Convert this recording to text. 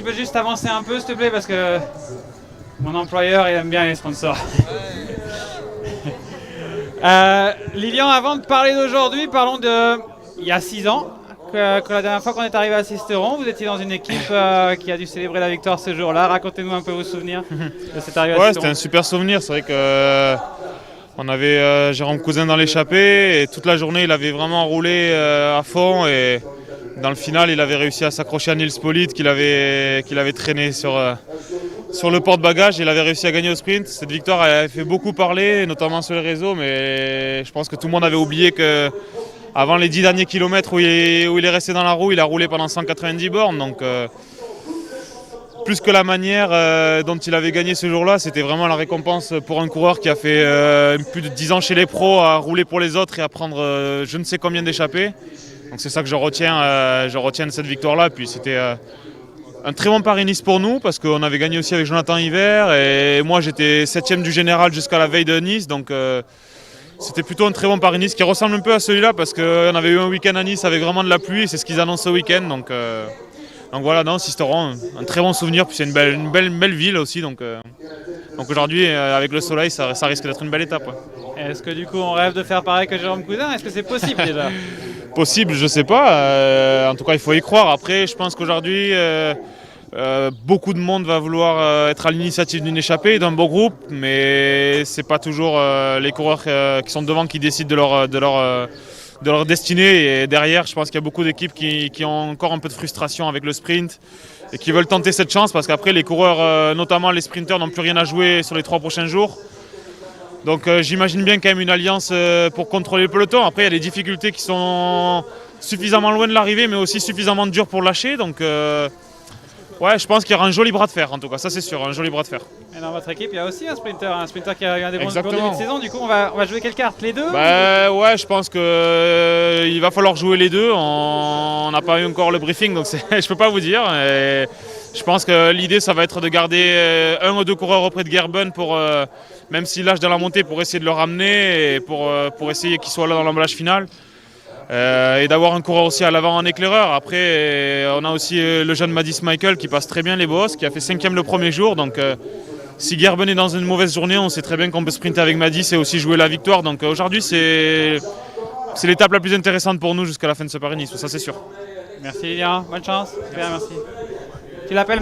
peux juste avancer un peu, s'il te plaît, parce que mon employeur, il aime bien les sponsors. Lilian, avant de parler d'aujourd'hui, parlons de il y a 6 ans, que la dernière fois qu'on est arrivé à Sisteron, vous étiez dans une équipe qui a dû célébrer la victoire ce jour-là. Racontez-nous un peu vos souvenirs de cette arrivée à Ouais, Sisteron. c'était un super souvenir. C'est vrai que on avait Jérôme Cousin dans l'échappée et toute la journée il avait vraiment roulé à fond et dans le final il avait réussi à s'accrocher à Nils Pollitt qu'il avait traîné sur le porte-bagages. Il avait réussi à gagner au sprint. Cette victoire elle avait fait beaucoup parler, notamment sur les réseaux, mais je pense que tout le monde avait oublié que avant les 10 derniers kilomètres où il est resté dans la roue, il a roulé pendant 190 bornes. Donc plus que la manière dont il avait gagné ce jour-là, c'était vraiment la récompense pour un coureur qui a fait plus de 10 ans chez les pros, à rouler pour les autres et à prendre je ne sais combien d'échappées. Donc c'est ça que je retiens de cette victoire-là. Puis c'était un très bon Paris-Nice pour nous parce qu'on avait gagné aussi avec Jonathan Hiver et moi j'étais 7ème du général jusqu'à la veille de Nice. Donc c'était plutôt un très bon Paris-Nice qui ressemble un peu à celui-là parce qu'on avait eu un week-end à Nice avec vraiment de la pluie et c'est ce qu'ils annoncent ce week-end. Donc voilà, non, Sisteron, un très bon souvenir, puis c'est une belle ville aussi, donc aujourd'hui avec le soleil ça risque d'être une belle étape. Ouais. Est-ce que du coup on rêve de faire pareil que Jérôme Cousin? Est-ce que c'est possible déjà? Possible, je sais pas, en tout cas il faut y croire. Après je pense qu'aujourd'hui beaucoup de monde va vouloir être à l'initiative d'une échappée, d'un beau groupe, mais c'est pas toujours les coureurs qui sont devant qui décident de leur destinée. Et derrière, je pense qu'il y a beaucoup d'équipes qui ont encore un peu de frustration avec le sprint et qui veulent tenter cette chance parce qu'après les coureurs, notamment les sprinteurs, n'ont plus rien à jouer sur les 3 prochains jours. Donc j'imagine bien quand même une alliance pour contrôler le peloton. Après il y a des difficultés qui sont suffisamment loin de l'arrivée mais aussi suffisamment dures pour lâcher. Donc ouais, je pense qu'il y aura un joli bras de fer en tout cas, ça c'est sûr, un joli bras de fer. Et dans votre équipe, il y a aussi un sprinter qui a eu un des bons Exactement. début de saison. Du coup, on va jouer quelle carte? Les deux? Ouais, je pense qu'il va falloir jouer les deux. On n'a pas eu encore le briefing, donc je peux pas vous dire. Et je pense que l'idée, ça va être de garder un ou deux coureurs auprès de Gerben pour, même s'il lâche dans la montée, pour essayer de le ramener et pour essayer qu'il soit là dans l'emballage final. Et d'avoir un coureur aussi à l'avant en éclaireur. Après, on a aussi le jeune Madis Michael qui passe très bien les bosses, qui a fait 5ème le premier jour. Donc, si Gerben est dans une mauvaise journée, on sait très bien qu'on peut sprinter avec Madis et aussi jouer la victoire. Donc aujourd'hui, c'est l'étape la plus intéressante pour nous jusqu'à la fin de ce Paris-Nice, ça c'est sûr. Merci Lilian, bonne chance. Super, merci. Tu l'appelles